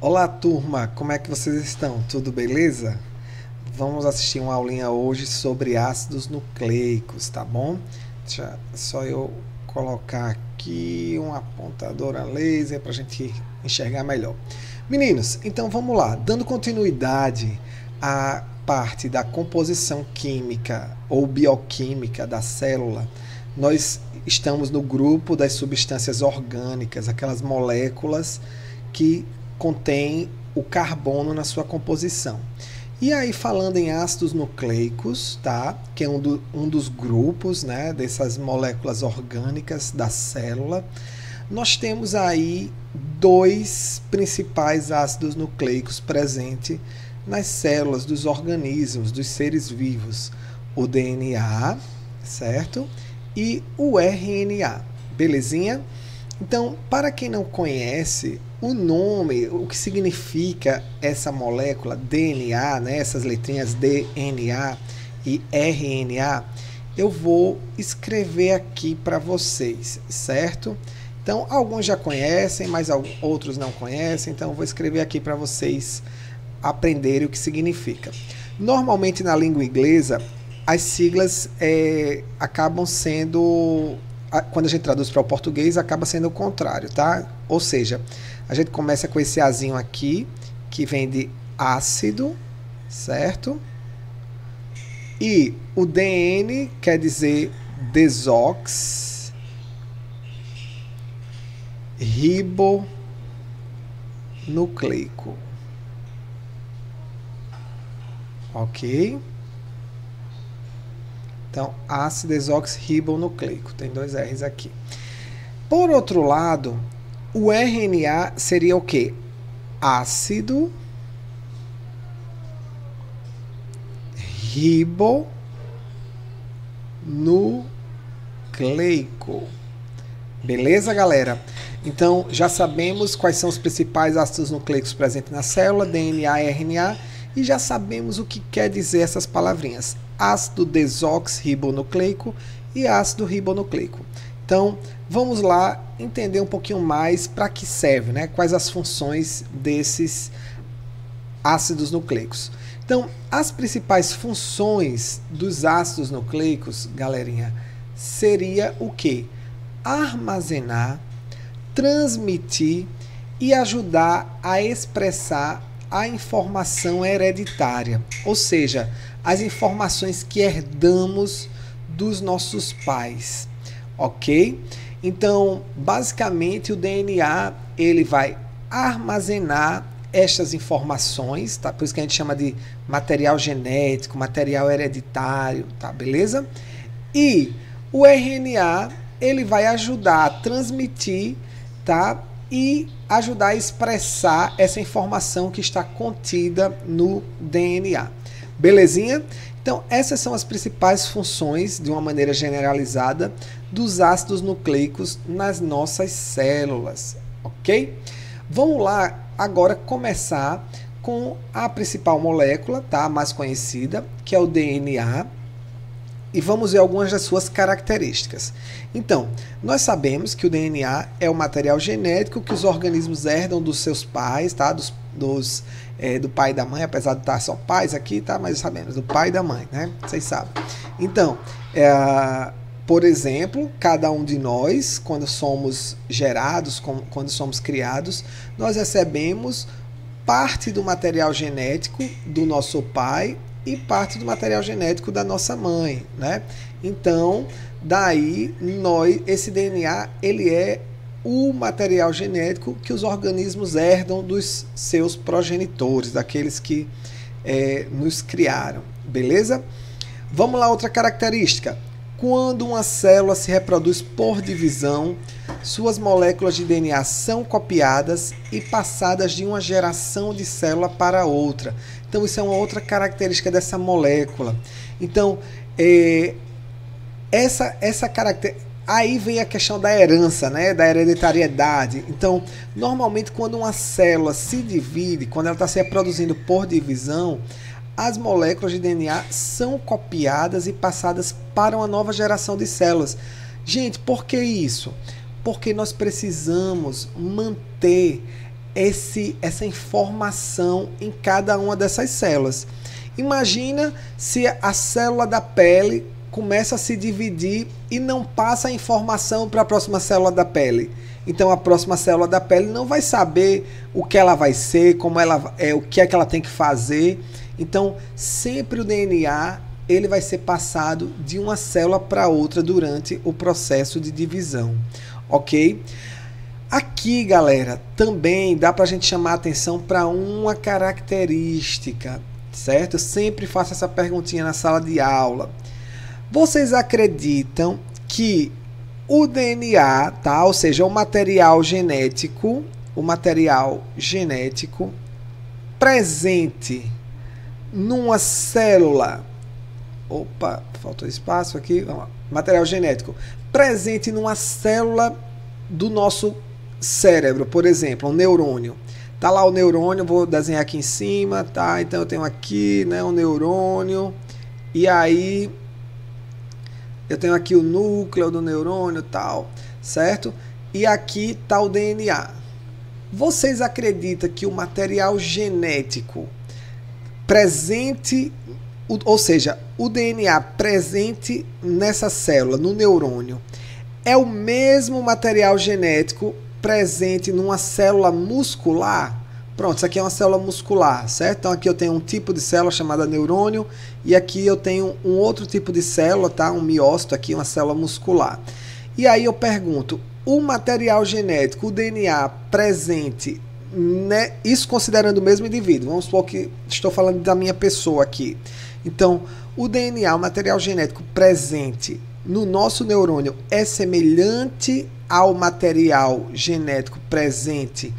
Olá, turma, como é que vocês estão? Tudo beleza? Vamos assistir uma aulinha hoje sobre ácidos nucleicos, tá bom? Deixa só eu colocar aqui um apontador a laser para a gente enxergar melhor. Meninos, então vamos lá. Dando continuidade à parte da composição química ou bioquímica da célula, nós estamos no grupo das substâncias orgânicas, aquelas moléculas que contém o carbono na sua composição. E aí, falando em ácidos nucleicos, tá? Que é um dos grupos, né, dessas moléculas orgânicas da célula, nós temos aí dois principais ácidos nucleicos presentes nas células dos organismos, dos seres vivos: o DNA, certo? E o RNA, belezinha? Então, para quem não conhece o nome, o que significa essa molécula DNA, né, essas letrinhas DNA e RNA, eu vou escrever aqui para vocês, certo? Então, alguns já conhecem, mas outros não conhecem, então eu vou escrever aqui para vocês aprenderem o que significa. Normalmente na língua inglesa, as siglas acabam sendo, quando a gente traduz para o português, acaba sendo o contrário, tá? Ou seja, a gente começa com esse Azinho aqui, que vem de ácido, certo? E o DN quer dizer desoxirribonucleico. Ok? Então, ácido desoxirribonucleico. Tem dois R's aqui. Por outro lado, o RNA seria o quê? Ácido ribonucleico. Beleza, galera? Então, já sabemos quais são os principais ácidos nucleicos presentes na célula, DNA e RNA, e já sabemos o que quer dizer essas palavrinhas: ácido desoxirribonucleico e ácido ribonucleico. Então, vamos lá entender um pouquinho mais para que serve, né? Quais as funções desses ácidos nucleicos. Então, as principais funções dos ácidos nucleicos, galerinha, seria o quê? Armazenar, transmitir e ajudar a expressar a informação hereditária, ou seja, as informações que herdamos dos nossos pais. Ok? Então, basicamente, o DNA ele vai armazenar estas informações, tá? Por isso que a gente chama de material genético, material hereditário, tá? Beleza? E o RNA ele vai ajudar a transmitir, tá? E ajudar a expressar essa informação que está contida no DNA. Belezinha? Então, essas são as principais funções, de uma maneira generalizada, dos ácidos nucleicos nas nossas células, ok? Vamos lá agora começar com a principal molécula, tá? A mais conhecida, que é o DNA, e vamos ver algumas das suas características. Então, nós sabemos que o DNA é o material genético que os organismos herdam dos seus pais, tá? Do pai e da mãe, apesar de estar só pais aqui, tá? Mas sabemos, do pai e da mãe, né? Vocês sabem. Então, por exemplo, cada um de nós, quando somos gerados, quando somos criados, nós recebemos parte do material genético do nosso pai e parte do material genético da nossa mãe, né? Então, daí, esse DNA, ele é o material genético que os organismos herdam dos seus progenitores, daqueles que nos criaram, beleza? Vamos lá, outra característica. Quando uma célula se reproduz por divisão, suas moléculas de DNA são copiadas e passadas de uma geração de célula para outra. Então, isso é uma outra característica dessa molécula. Então, essa característica... Aí vem a questão da herança, né? Da hereditariedade. Então, normalmente, quando uma célula se divide, quando ela está se reproduzindo por divisão, as moléculas de DNA são copiadas e passadas para uma nova geração de células. Gente, por que isso? Porque nós precisamos manter essa informação em cada uma dessas células. Imagina se a célula da pele começa a se dividir e não passa a informação para a próxima célula da pele. Então a próxima célula da pele não vai saber o que ela vai ser, como ela é, o que é que ela tem que fazer. Então sempre o DNA ele vai ser passado de uma célula para outra durante o processo de divisão, ok? Aqui, galera, também dá para a gente chamar a atenção para uma característica, certo? Eu sempre faço essa perguntinha na sala de aula. Vocês acreditam que o DNA, tá? Ou seja, o material genético presente numa célula, opa, faltou espaço aqui, vamos lá. Material genético presente numa célula do nosso cérebro, por exemplo, um neurônio. Tá lá o neurônio, vou desenhar aqui em cima, tá? Então eu tenho aqui, né, um neurônio, e aí eu tenho aqui o núcleo do neurônio, tal, certo? E aqui tá o DNA. Vocês acreditam que o material genético presente, ou seja, o DNA presente nessa célula, no neurônio, é o mesmo material genético presente numa célula muscular? Pronto, isso aqui é uma célula muscular, certo? Então aqui eu tenho um tipo de célula chamada neurônio e aqui eu tenho um outro tipo de célula, tá? Um miócito aqui, uma célula muscular. E aí eu pergunto, o material genético, o DNA presente, né? Isso considerando o mesmo indivíduo, vamos supor que estou falando da minha pessoa aqui. Então, o DNA, o material genético presente no nosso neurônio é semelhante ao material genético presente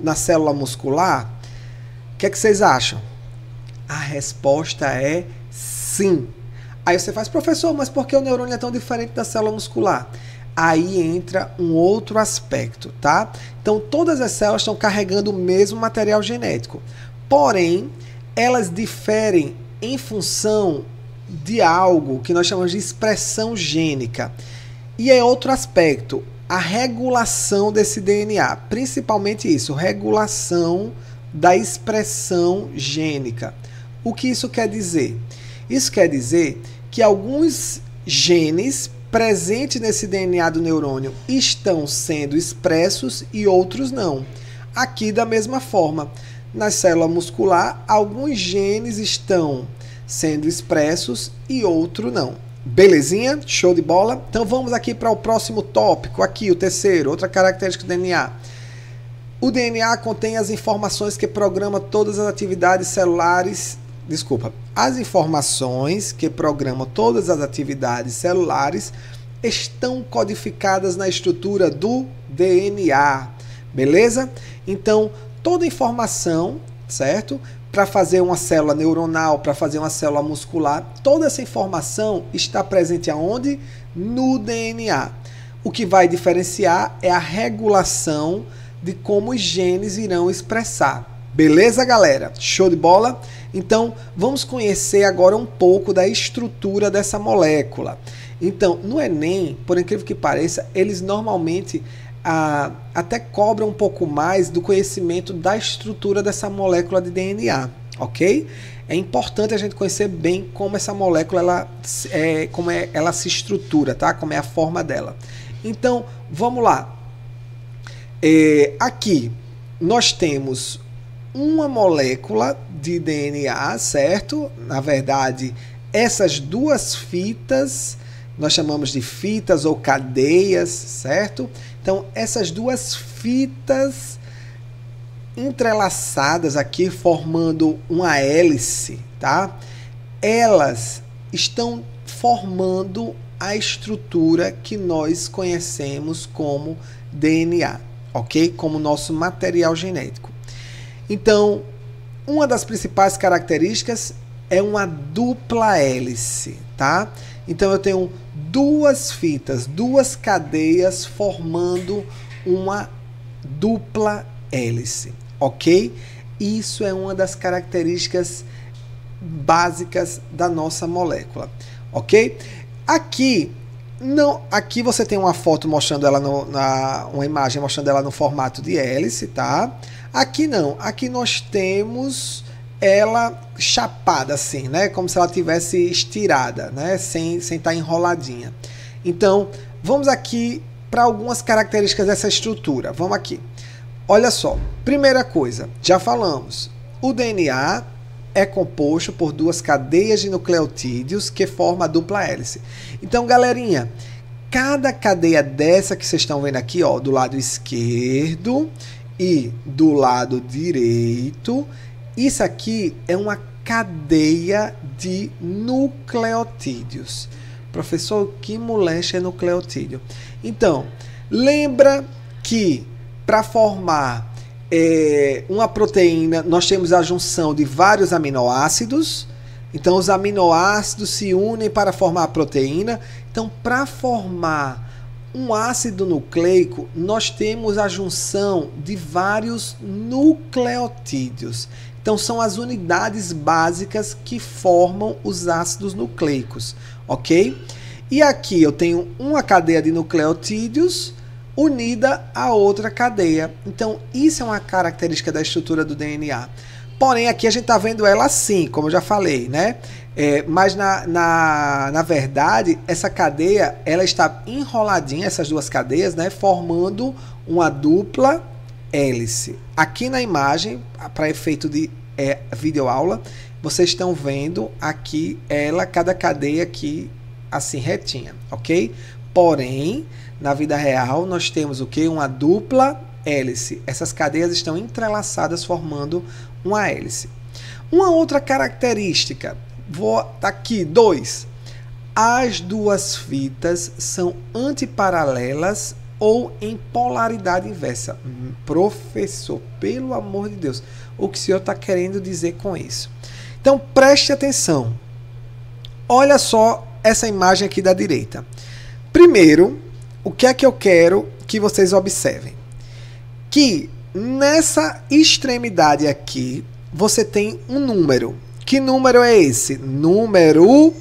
na célula muscular? O que é que vocês acham? A resposta é sim. Aí você faz, professor, mas por que o neurônio é tão diferente da célula muscular? Aí entra um outro aspecto, tá? Então, todas as células estão carregando o mesmo material genético. Porém, elas diferem em função de algo que nós chamamos de expressão gênica. E é outro aspecto, a regulação desse DNA. Principalmente isso, regulação da expressão gênica. O que isso quer dizer? Isso quer dizer que alguns genes presentes nesse DNA do neurônio estão sendo expressos e outros não. Aqui da mesma forma, na célula muscular, alguns genes estão sendo expressos e outros não. Belezinha? Show de bola? Então vamos aqui para o próximo tópico, aqui o terceiro, outra característica do DNA. O DNA contém as informações que programam todas as atividades celulares, as informações que programam todas as atividades celulares estão codificadas na estrutura do DNA, beleza? Então, toda informação, certo? Para fazer uma célula neuronal, para fazer uma célula muscular, toda essa informação está presente aonde? No DNA. O que vai diferenciar é a regulação de como os genes irão expressar. Beleza, galera? Show de bola? Então, vamos conhecer agora um pouco da estrutura dessa molécula. Então, no Enem, por incrível que pareça, eles normalmente até cobram um pouco mais do conhecimento da estrutura dessa molécula de DNA, ok? É importante a gente conhecer bem como essa molécula ela se estrutura, tá? Como é a forma dela. Então, vamos lá. Aqui nós temos uma molécula de DNA, certo? Na verdade, essas duas fitas nós chamamos de fitas ou cadeias, certo? Então, essas duas fitas entrelaçadas aqui, formando uma hélice, tá? Elas estão formando a estrutura que nós conhecemos como DNA, ok? Como nosso material genético. Então, uma das principais características é uma dupla hélice, tá? Então, eu tenho duas fitas, duas cadeias formando uma dupla hélice, ok? Isso é uma das características básicas da nossa molécula, ok? Aqui, Não, aqui você tem uma foto mostrando ela uma imagem mostrando ela no formato de hélice, tá? Aqui não, aqui nós temos ela chapada assim, né? Como se ela tivesse estirada, né? Sem estar enroladinha. Então, vamos aqui para algumas características dessa estrutura. Vamos aqui. Olha só, primeira coisa, já falamos, o DNA é composto por duas cadeias de nucleotídeos que formam a dupla hélice. Então, galerinha, cada cadeia dessa que vocês estão vendo aqui, ó, do lado esquerdo e do lado direito, isso aqui é uma cadeia de nucleotídeos. Professor, que moléstia é nucleotídeo? Então, lembra que para formar uma proteína, nós temos a junção de vários aminoácidos. Então, os aminoácidos se unem para formar a proteína. Então, para formar um ácido nucleico, nós temos a junção de vários nucleotídeos. Então, são as unidades básicas que formam os ácidos nucleicos, ok? E aqui eu tenho uma cadeia de nucleotídeos unida a outra cadeia. Então, isso é uma característica da estrutura do DNA. Porém, aqui a gente está vendo ela assim, como eu já falei, né? Mas, na verdade, essa cadeia, ela está enroladinha, essas duas cadeias, né? Formando uma dupla hélice. Aqui na imagem, para efeito de videoaula, vocês estão vendo aqui cada cadeia aqui, assim, retinha, ok? Porém, na vida real, nós temos o quê? Uma dupla hélice. Essas cadeias estão entrelaçadas formando uma hélice. Uma outra característica, tá aqui, 2. As duas fitas são antiparalelas ou em polaridade inversa. Professor, pelo amor de Deus, o que o senhor está querendo dizer com isso? Então, preste atenção. Olha só essa imagem aqui da direita. Primeiro, o que é que eu quero que vocês observem? Que nessa extremidade aqui, você tem um número. Que número é esse? Número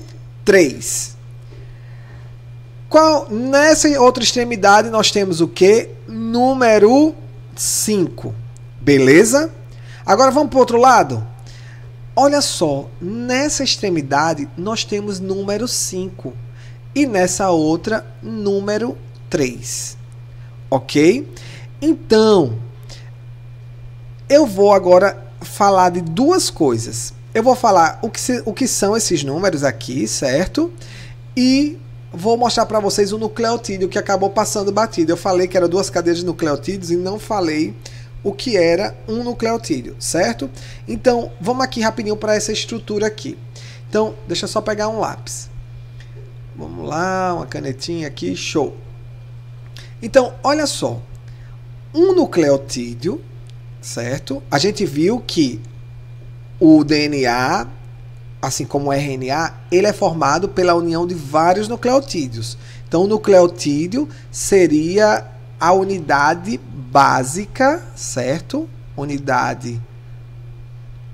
3. Nessa outra extremidade, nós temos o quê? Número 5. Beleza? Agora vamos para o outro lado? Olha só, nessa extremidade, nós temos número 5. E nessa outra, número 3. Ok? Então, eu vou agora falar de duas coisas. Eu vou falar o que são esses números aqui, certo? E vou mostrar para vocês o nucleotídeo que acabou passando batido. Eu falei que eram duas cadeias de nucleotídeos e não falei o que era um nucleotídeo, certo? Então, vamos aqui rapidinho para essa estrutura aqui. Então, deixa eu só pegar um lápis. Vamos lá, uma canetinha aqui, show. Então, olha só. Um nucleotídeo, certo? A gente viu que o DNA, assim como o RNA, ele é formado pela união de vários nucleotídeos. Então, o nucleotídeo seria a unidade básica, certo? Unidade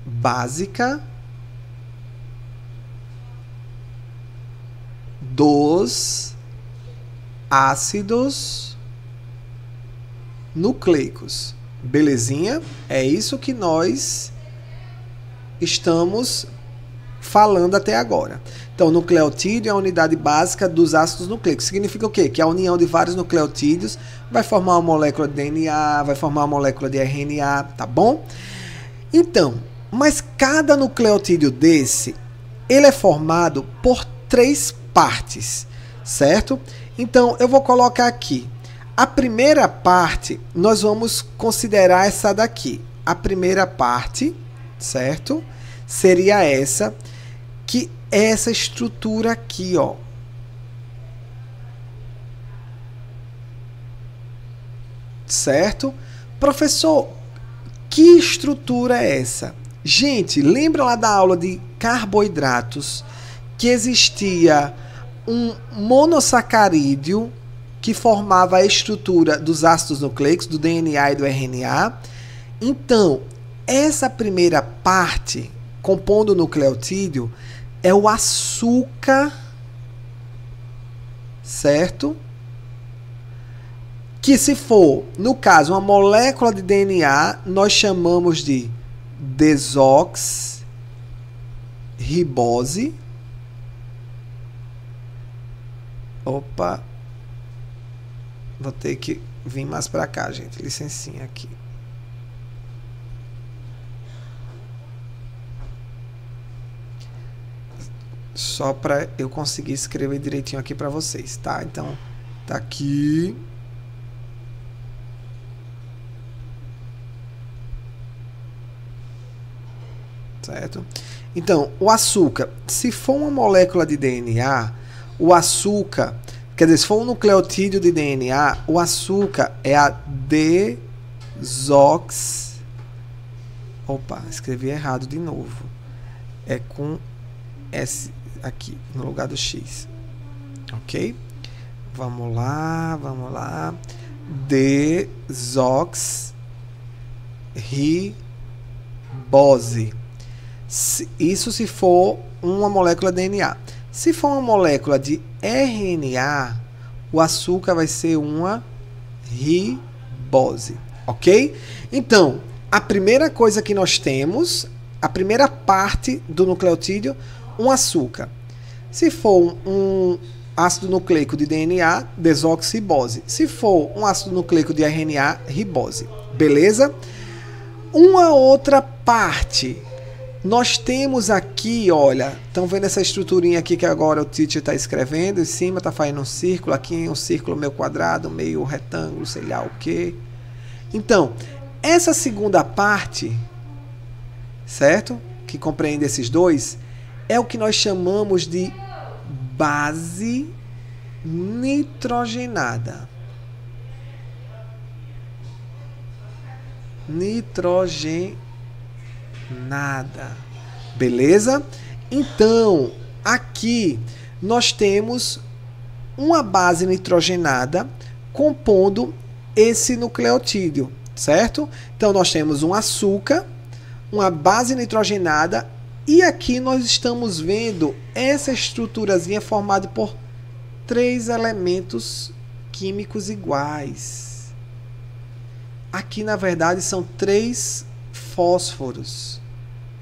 básica dos ácidos nucleicos. Belezinha? É isso que nós estamos falando até agora. Então, nucleotídeo é a unidade básica dos ácidos nucleicos. Significa o quê? Que a união de vários nucleotídeos vai formar uma molécula de DNA, vai formar uma molécula de RNA, tá bom? Então, mas cada nucleotídeo desse, ele é formado por 3 partes, certo? Então, eu vou colocar aqui. A primeira parte, nós vamos considerar essa daqui. A primeira parte, certo? Seria essa, que é essa estrutura aqui, ó. Certo? Professor, que estrutura é essa? Gente, lembra lá da aula de carboidratos que existia um monossacarídeo que formava a estrutura dos ácidos nucleicos, do DNA e do RNA? Então, essa primeira parte, compondo o nucleotídeo, é o açúcar certo? Que se for, no caso, uma molécula de DNA, nós chamamos de desoxirribose. Opa, vou ter que vir mais para cá, gente, licencinha aqui. Só para eu conseguir escrever direitinho aqui para vocês, tá? Então, tá aqui. Certo? Então, o açúcar, se for uma molécula de DNA, o açúcar, quer dizer, se for um nucleotídeo de DNA, o açúcar é a Opa, escrevi errado de novo. É com S aqui, no lugar do X. Ok? Vamos lá, vamos lá. Desoxirribose. Isso se for uma molécula de DNA. Se for uma molécula de RNA, o açúcar vai ser uma ribose, ok? Então, a primeira coisa que nós temos, a primeira parte do nucleotídeo, um açúcar. Se for um ácido nucleico de DNA, desoxirribose. Se for um ácido nucleico de RNA, ribose. Beleza? Uma outra parte. Nós temos aqui, olha, estão vendo essa estruturinha aqui que agora o teacher está escrevendo, em cima está fazendo um círculo, aqui um círculo meio quadrado, meio retângulo, sei lá o que. Então, essa segunda parte, certo? Que compreende esses dois, é o que nós chamamos de base nitrogenada. Nada. Beleza? Então, aqui nós temos uma base nitrogenada compondo esse nucleotídeo, certo? Então, nós temos um açúcar, uma base nitrogenada e aqui nós estamos vendo essa estruturazinha formada por 3 elementos químicos iguais. Aqui, na verdade, são 3 fósforos,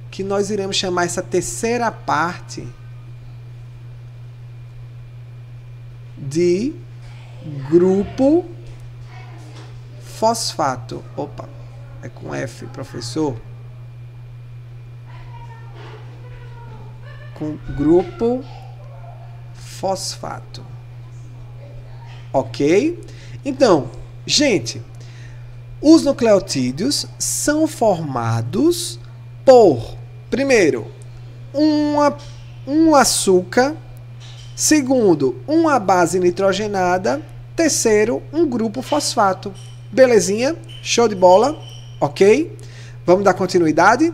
que nós iremos chamar essa terceira parte de grupo fosfato. Opa, é com F, professor. Com grupo fosfato. Ok? Então, gente, os nucleotídeos são formados por, primeiro, um açúcar, segundo, uma base nitrogenada, terceiro, um grupo fosfato. Belezinha? Show de bola? Ok? Vamos dar continuidade?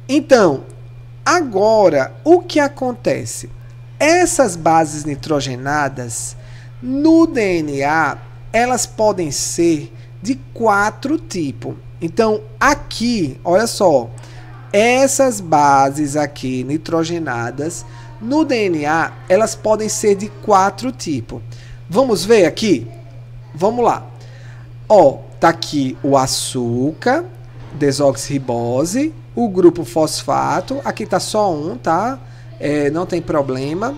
Então, agora, o que acontece? Essas bases nitrogenadas, no DNA, elas podem ser de 4 tipos. Então, aqui, olha só, essas bases aqui nitrogenadas no DNA, elas podem ser de 4 tipos. Vamos ver aqui? Vamos lá. Ó, tá aqui o açúcar, desoxirribose, o grupo fosfato, aqui tá só um, tá? Não tem problema.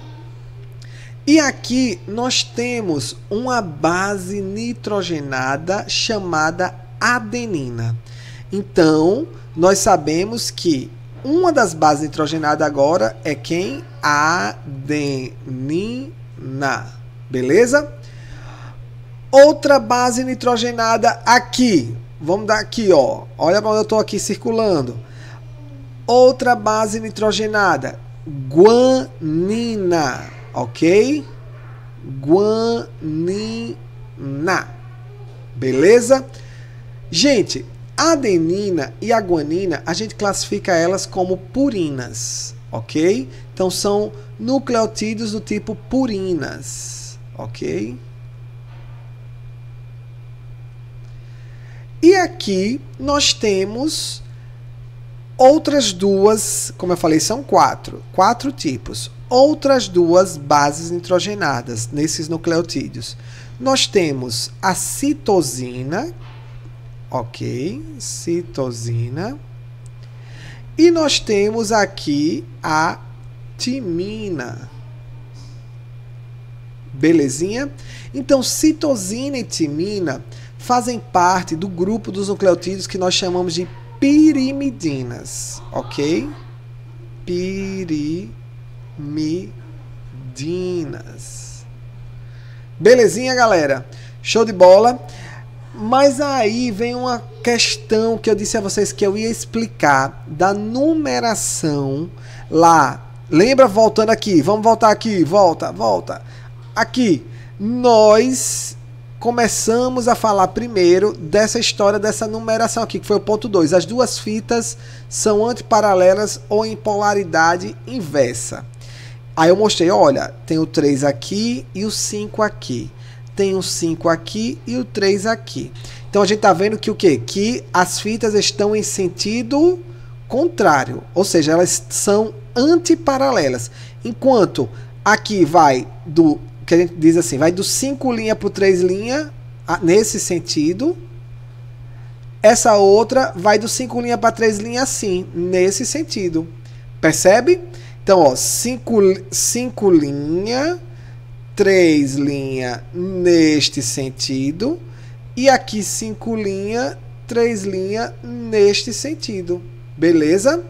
E aqui nós temos uma base nitrogenada chamada adenina. Então, nós sabemos que uma das bases nitrogenadas agora é quem? Adenina. Beleza? Outra base nitrogenada aqui. Vamos dar aqui, ó. Olha para onde eu estou aqui circulando. Outra base nitrogenada. Guanina. Ok? Guanina. Beleza? Gente, a adenina e a guanina, a gente classifica elas como purinas. Ok? Então, são nucleotídeos do tipo purinas. Ok? E aqui nós temos outras duas, como eu falei, são quatro tipos. Outras duas bases nitrogenadas nesses nucleotídeos. Nós temos a citosina, ok? Citosina. E nós temos aqui a timina. Belezinha? Então, citosina e timina fazem parte do grupo dos nucleotídeos que nós chamamos de pirimidinas, ok? Pirimidinas. Belezinha, galera? Show de bola? Mas aí vem uma questão que eu disse a vocês que eu ia explicar da numeração lá. Lembra? Voltando aqui. Vamos voltar aqui. Volta. Aqui. Nós começamos a falar primeiro dessa história, dessa numeração aqui, que foi o ponto 2. As duas fitas são antiparalelas ou em polaridade inversa. Aí eu mostrei, olha, tem o 3 aqui e o 5 aqui. Tem o 5 aqui e o 3 aqui. Então a gente está vendo que o quê? Que as fitas estão em sentido contrário. Ou seja, elas são antiparalelas. Enquanto aqui vai do, que a gente diz assim, vai do 5 linha para o 3 linha, nesse sentido. Essa outra vai do 5 linha para 3 linha assim, nesse sentido. Percebe? Então, ó, 5 linha, 3 linha neste sentido. E aqui 5 linha, 3 linha neste sentido. Beleza?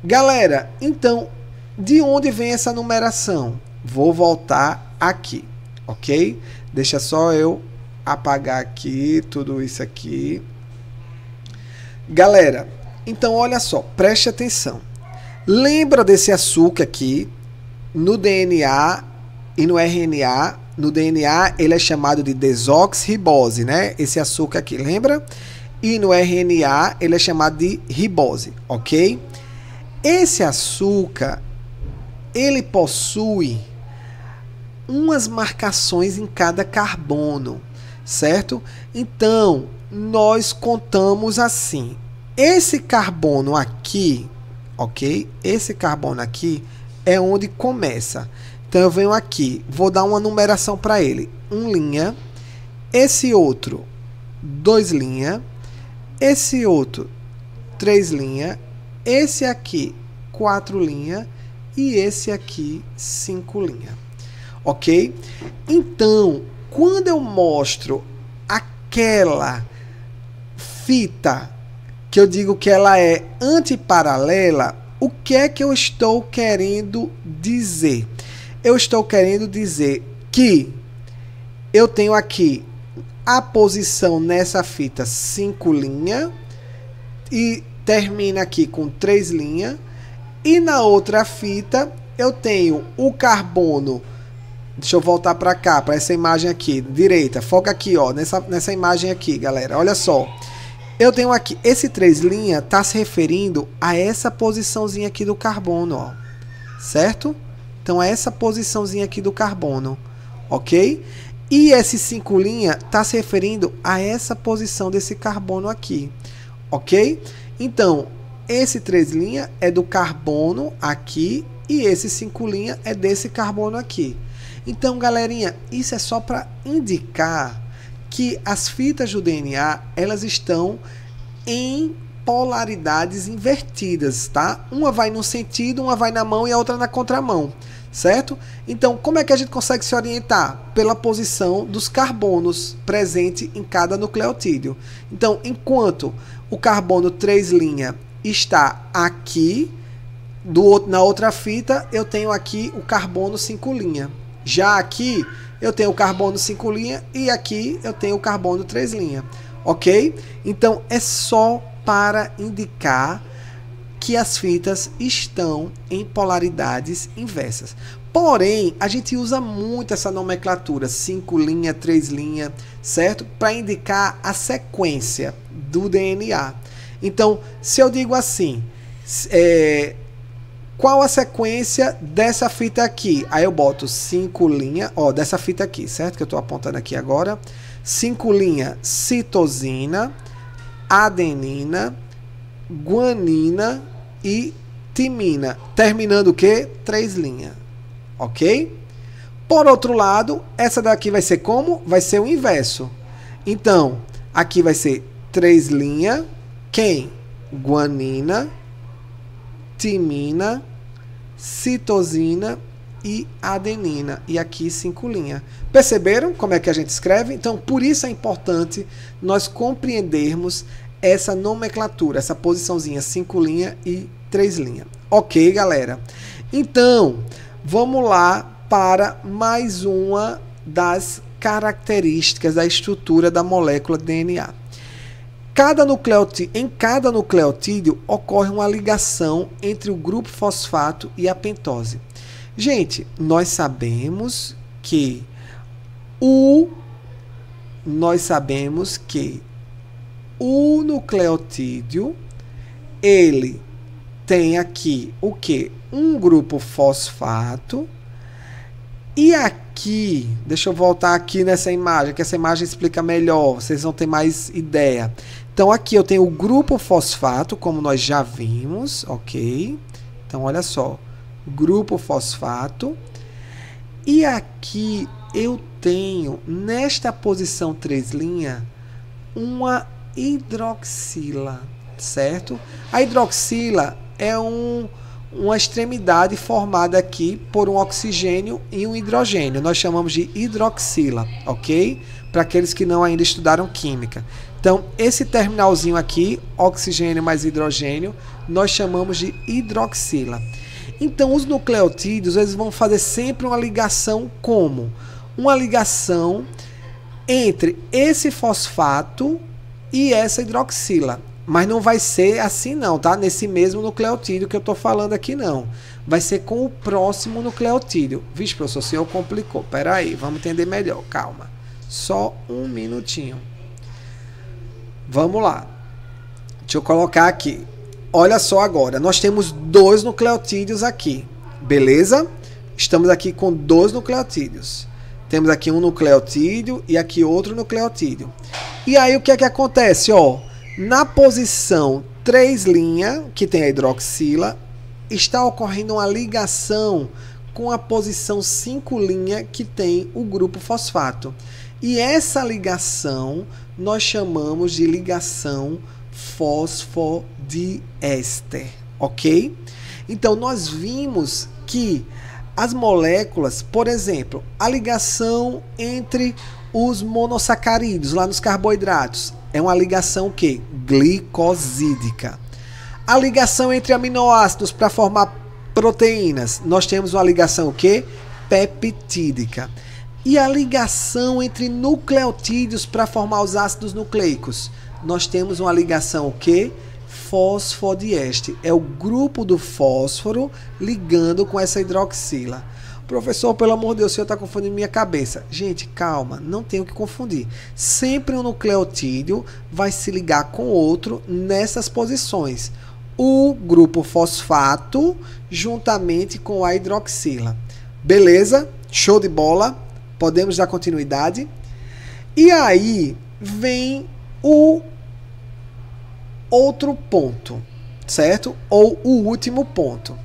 Galera, então, de onde vem essa numeração? Vou voltar aqui, ok? Deixa só eu apagar aqui tudo isso aqui. Galera, então olha só, preste atenção. Lembra desse açúcar aqui no DNA e no RNA? No DNA ele é chamado de desoxirribose, né? Esse açúcar aqui, lembra? E no RNA ele é chamado de ribose, ok? Esse açúcar, ele possui umas marcações em cada carbono, certo? Então, nós contamos assim. Esse carbono aqui, ok? Esse carbono aqui é onde começa. Então, eu venho aqui, vou dar uma numeração para ele. 1 linha. Esse outro, 2 linha. Esse outro, 3 linha. Esse aqui, 4 linha. E esse aqui, 5 linha. Ok? Então, quando eu mostro aquela fita que eu digo que ela é antiparalela, o que é que eu estou querendo dizer? Eu estou querendo dizer que eu tenho aqui a posição nessa fita 5 linha e termina aqui com 3 linha, e na outra fita eu tenho o carbono. Deixa eu voltar para cá, para essa imagem aqui, direita. Foca aqui, ó, nessa imagem aqui, galera. Olha só. Eu tenho aqui, esse 3 linha está se referindo a essa posiçãozinha aqui do carbono, ó. Certo? Então, é essa posiçãozinha aqui do carbono, ok? E esse 5 linha está se referindo a essa posição desse carbono aqui, ok? Então, esse 3 linha é do carbono aqui e esse 5 linha é desse carbono aqui. Então, galerinha, isso é só para indicar que as fitas do DNA, elas estão em polaridades invertidas, tá? Uma vai num sentido, uma vai na mão e a outra na contramão, certo? Então, como é que a gente consegue se orientar? Pela posição dos carbonos presente em cada nucleotídeo. Então, enquanto o carbono 3 linha está aqui, na outra fita, eu tenho aqui o carbono 5 linha. Já aqui, eu tenho o carbono 5 linha e aqui eu tenho o carbono 3 linha. Ok? Então, é só para indicar que as fitas estão em polaridades inversas. Porém, a gente usa muito essa nomenclatura 5 linha, 3 linha, certo? Para indicar a sequência do DNA. Então, se eu digo assim, qual a sequência dessa fita aqui? Aí eu boto 5 linha, ó, dessa fita aqui, certo? Que eu estou apontando aqui agora. 5 linha, citosina, adenina, guanina, e timina. Terminando o quê? 3 linhas. Ok? Por outro lado, essa daqui vai ser como? Vai ser o inverso. Então, aqui vai ser 3 linhas. Quem? Guanina, timina, citosina e adenina. E aqui 5 linhas. Perceberam como é que a gente escreve? Então, por isso é importante nós compreendermos essa nomenclatura, essa posiçãozinha 5 linhas e 3 linhas. Ok, galera? Então, vamos lá para mais uma das características da estrutura da molécula DNA. Em cada nucleotídeo ocorre uma ligação entre o grupo fosfato e a pentose. Gente, nós sabemos que o nucleotídeo, ele tem aqui o que? Um grupo fosfato. E aqui, deixa eu voltar aqui nessa imagem, que essa imagem explica melhor, vocês vão ter mais ideia. Então aqui eu tenho o grupo fosfato, como nós já vimos, ok? Então olha só, grupo fosfato. E aqui eu tenho, nesta posição 3', uma hidroxila, certo? A hidroxila é uma extremidade formada aqui por um oxigênio e um hidrogênio. Nós chamamos de hidroxila, ok? Para aqueles que não ainda estudaram química. Então, esse terminalzinho aqui, oxigênio mais hidrogênio, nós chamamos de hidroxila. Então, os nucleotídeos, eles vão fazer sempre uma ligação como? Uma ligação entre esse fosfato e essa hidroxila. Mas não vai ser assim não, tá? Nesse mesmo nucleotídeo que eu estou falando aqui não. Vai ser com o próximo nucleotídeo. Vixe, professor, o senhor complicou. Pera aí, vamos entender melhor. Calma. Só um minutinho. Vamos lá. Deixa eu colocar aqui. Olha só agora. Nós temos 2 nucleotídeos aqui. Beleza? Estamos aqui com 2 nucleotídeos. Temos aqui um nucleotídeo e aqui outro nucleotídeo. E aí o que é que acontece? Ó, na posição 3', que tem a hidroxila, está ocorrendo uma ligação com a posição 5', que tem o grupo fosfato. E essa ligação nós chamamos de ligação fosfodiéster, ok? Então, nós vimos que as moléculas, por exemplo, a ligação entre os monossacarídeos, lá nos carboidratos, é uma ligação o quê? Glicosídica. A ligação entre aminoácidos para formar proteínas, nós temos uma ligação o quê? Peptídica. E a ligação entre nucleotídeos para formar os ácidos nucleicos, nós temos uma ligação o quê? Fosfodiéster. É o grupo do fósforo ligando com essa hidroxila. Professor, pelo amor de Deus, o senhor está confundindo minha cabeça. Gente, calma, não tem o que confundir. Sempre um nucleotídeo vai se ligar com outro nessas posições. O grupo fosfato juntamente com a hidroxila. Beleza? Show de bola? Podemos dar continuidade? E aí vem o outro ponto, certo? Ou o último ponto.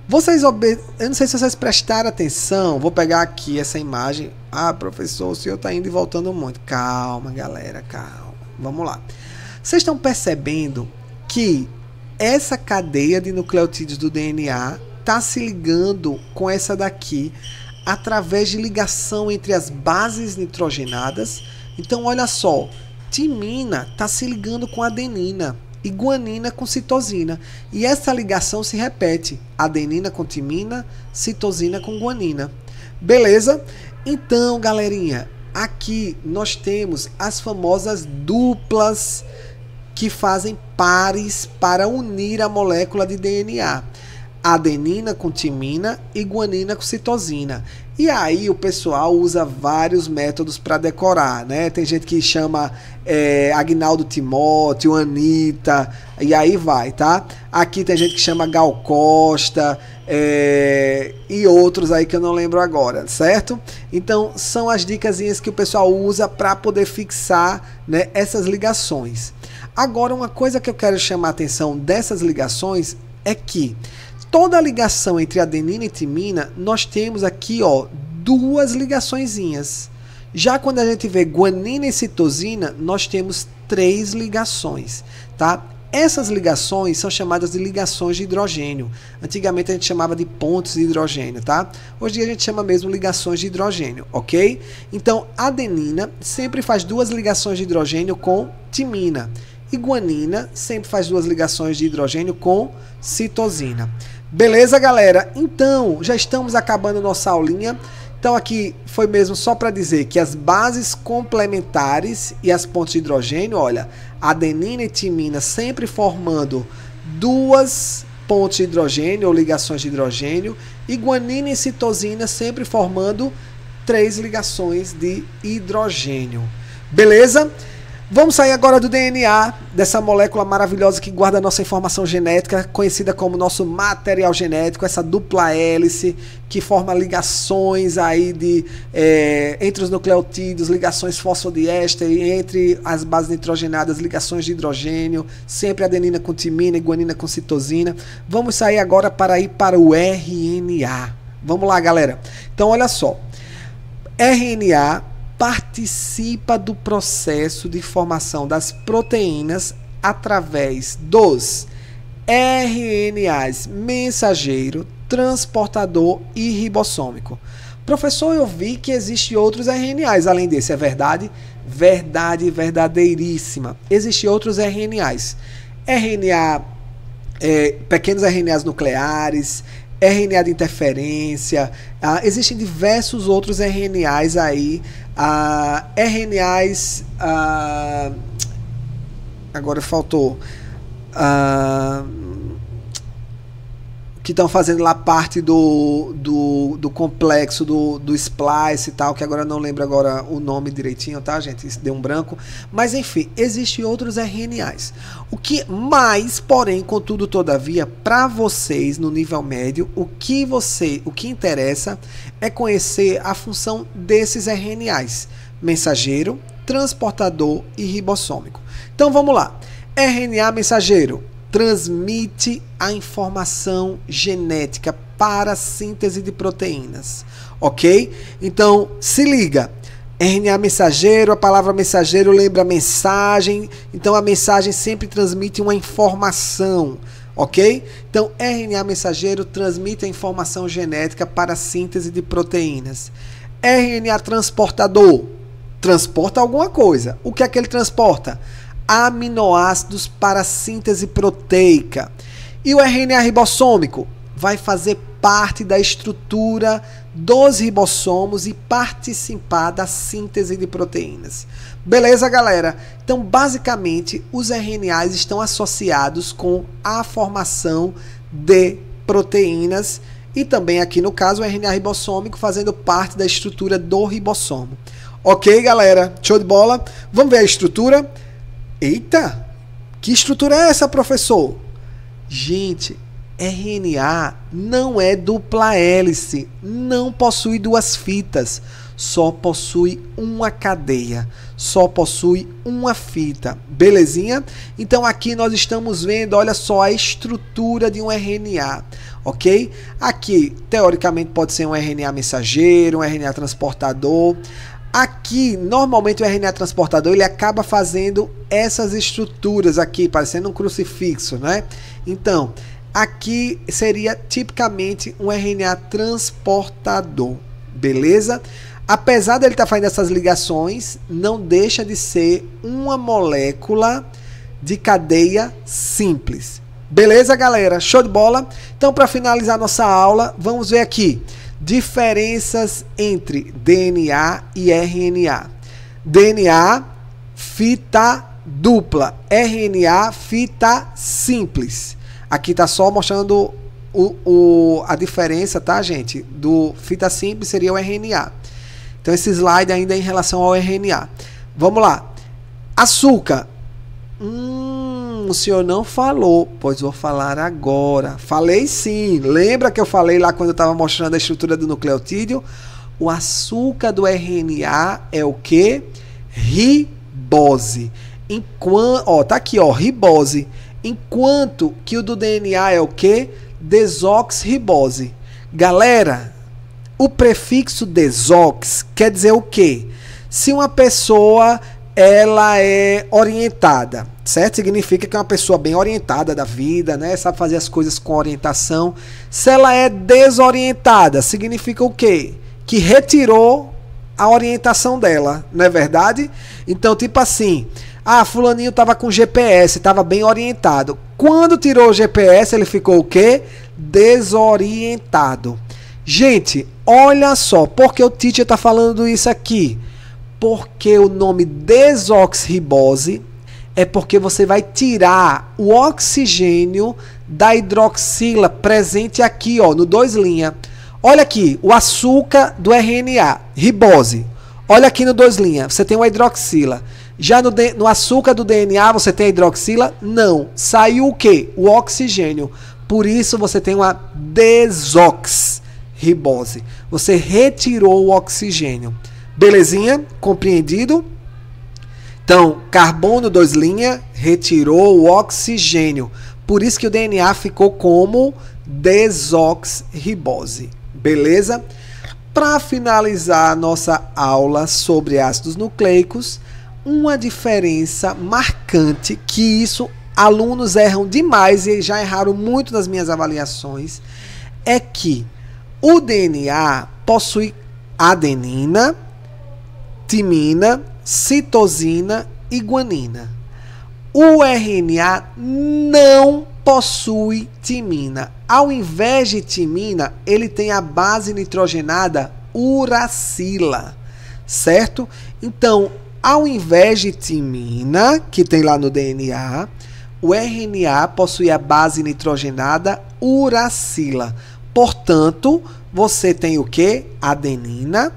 Eu não sei se vocês prestaram atenção, vou pegar aqui essa imagem. Ah, professor, o senhor está indo e voltando muito. Calma, galera, calma. Vamos lá. Vocês estão percebendo que essa cadeia de nucleotídeos do DNA está se ligando com essa daqui através de ligação entre as bases nitrogenadas. Então, olha só, timina está se ligando com adenina e guanina com citosina. E essa ligação se repete, adenina com timina, citosina com guanina. Beleza? Então, galerinha, aqui nós temos as famosas duplas que fazem pares para unir a molécula de DNA. Adenina com timina e guanina com citosina. E aí o pessoal usa vários métodos para decorar, né? Tem gente que chama Agnaldo Timóteo, Anitta, e aí vai, tá? Aqui tem gente que chama Gal Costa, e outros aí que eu não lembro agora, certo? Então são as dicasinhas que o pessoal usa para poder fixar, né, essas ligações. Agora, uma coisa que eu quero chamar a atenção dessas ligações é que toda ligação entre adenina e timina, nós temos aqui, ó, duas ligaçõezinhas. Já quando a gente vê guanina e citosina, nós temos 3 ligações, tá? Essas ligações são chamadas de ligações de hidrogênio. Antigamente a gente chamava de pontes de hidrogênio, tá? Hoje em dia a gente chama mesmo ligações de hidrogênio, ok? Então, adenina sempre faz 2 ligações de hidrogênio com timina. E guanina sempre faz 2 ligações de hidrogênio com citosina. Beleza, galera? Então, já estamos acabando a nossa aulinha. Então aqui foi mesmo só para dizer que as bases complementares e as pontes de hidrogênio, olha, adenina e timina sempre formando 2 pontes de hidrogênio ou ligações de hidrogênio, e guanina e citosina sempre formando 3 ligações de hidrogênio. Beleza? Vamos sair agora do DNA, dessa molécula maravilhosa que guarda a nossa informação genética, conhecida como nosso material genético, essa dupla hélice que forma ligações aí entre os nucleotídeos, ligações fosfodiéster, e entre as bases nitrogenadas, ligações de hidrogênio, sempre adenina com timina e guanina com citosina. Vamos sair agora para ir para o RNA. Vamos lá, galera. Então, olha só. RNA participa do processo de formação das proteínas através dos RNAs mensageiro, transportador e ribossômico. Professor, eu vi que existem outros RNAs além desse, é verdade? Verdade, verdadeiríssima. Existem outros RNAs. Pequenos RNAs nucleares, RNA de interferência, existem diversos outros RNAs aí, RNAs, agora faltou, que estão fazendo lá parte do complexo do splice e tal, que agora não lembro agora o nome direitinho, tá, gente? Isso deu um branco. Mas enfim, existem outros RNAs. O que mais, porém, contudo, todavia, para vocês no nível médio, o que interessa é conhecer a função desses RNAs: mensageiro, transportador e ribossômico. Então vamos lá. RNA mensageiro transmite a informação genética para a síntese de proteínas, ok? Então, se liga, RNA mensageiro, a palavra mensageiro lembra mensagem, então a mensagem sempre transmite uma informação, ok? Então, RNA mensageiro transmite a informação genética para a síntese de proteínas. RNA transportador transporta alguma coisa. O que é que ele transporta? Aminoácidos para a síntese proteica. E o RNA ribossômico vai fazer parte da estrutura dos ribossomos e participar da síntese de proteínas. Beleza, galera? Então, basicamente, os RNAs estão associados com a formação de proteínas e também aqui no caso o RNA ribossômico fazendo parte da estrutura do ribossomo. Ok, galera? Show de bola? Vamos ver a estrutura? Eita, que estrutura é essa, professor? Gente, RNA não é dupla hélice, não possui 2 fitas, só possui uma cadeia, só possui uma fita, belezinha? Então aqui nós estamos vendo, olha só, a estrutura de um RNA, ok? Aqui, teoricamente, pode ser um RNA mensageiro, um RNA transportador. Aqui, normalmente o RNA transportador, ele acaba fazendo essas estruturas aqui, parecendo um crucifixo, né? Então, aqui seria tipicamente um RNA transportador, beleza? Apesar dele estar fazendo essas ligações, não deixa de ser uma molécula de cadeia simples. Beleza, galera? Show de bola? Então, para finalizar nossa aula, vamos ver aqui diferenças entre DNA e RNA. DNA, fita dupla. RNA, fita simples. Aqui está só mostrando a diferença, tá, gente? Do fita simples seria o RNA. Então, esse slide ainda é em relação ao RNA. Vamos lá. Açúcar. O senhor não falou, pois vou falar agora. Falei sim. Lembra que eu falei lá quando eu estava mostrando a estrutura do nucleotídeo? O açúcar do RNA é o que? Ribose. Ó, tá aqui, ó, ribose. enquanto que o do DNA é o quê? Desoxirribose. Galera, o prefixo desox quer dizer o quê? Se uma pessoa ela é orientada, certo? Significa que é uma pessoa bem orientada da vida, né? Sabe fazer as coisas com orientação. Se ela é desorientada, significa o quê? Que retirou a orientação dela, não é verdade? Então, tipo assim, fulaninho estava com GPS, estava bem orientado. Quando tirou o GPS, ele ficou o quê? Desorientado. Gente, olha só, por que o teacher está falando isso aqui? Porque o nome desoxirribose é porque você vai tirar o oxigênio da hidroxila presente aqui, ó, no 2'. Olha aqui, o açúcar do RNA, ribose. Olha aqui no 2', você tem uma hidroxila. Já no açúcar do DNA, você tem a hidroxila? Não. Saiu o quê? O oxigênio. Por isso você tem uma desoxirribose. Você retirou o oxigênio. Belezinha? Compreendido? Então, carbono 2', retirou o oxigênio. Por isso que o DNA ficou como desoxirribose. Beleza? Para finalizar a nossa aula sobre ácidos nucleicos, uma diferença marcante, que isso alunos erram demais e já erraram muito nas minhas avaliações, é que o DNA possui adenina, timina, citosina e guanina. O RNA não possui timina. Ao invés de timina, ele tem a base nitrogenada uracila, certo? Então, ao invés de timina, que tem lá no DNA, o RNA possui a base nitrogenada uracila. Portanto, você tem o quê? Adenina,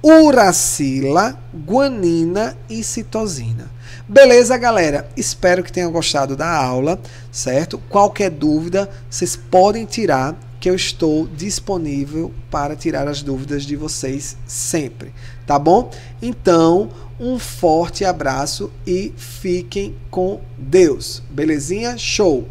uracila, guanina e citosina. Beleza, galera? Espero que tenham gostado da aula, certo? Qualquer dúvida, vocês podem tirar, que eu estou disponível para tirar as dúvidas de vocês sempre, tá bom? Então, um forte abraço e fiquem com Deus. Belezinha? Show!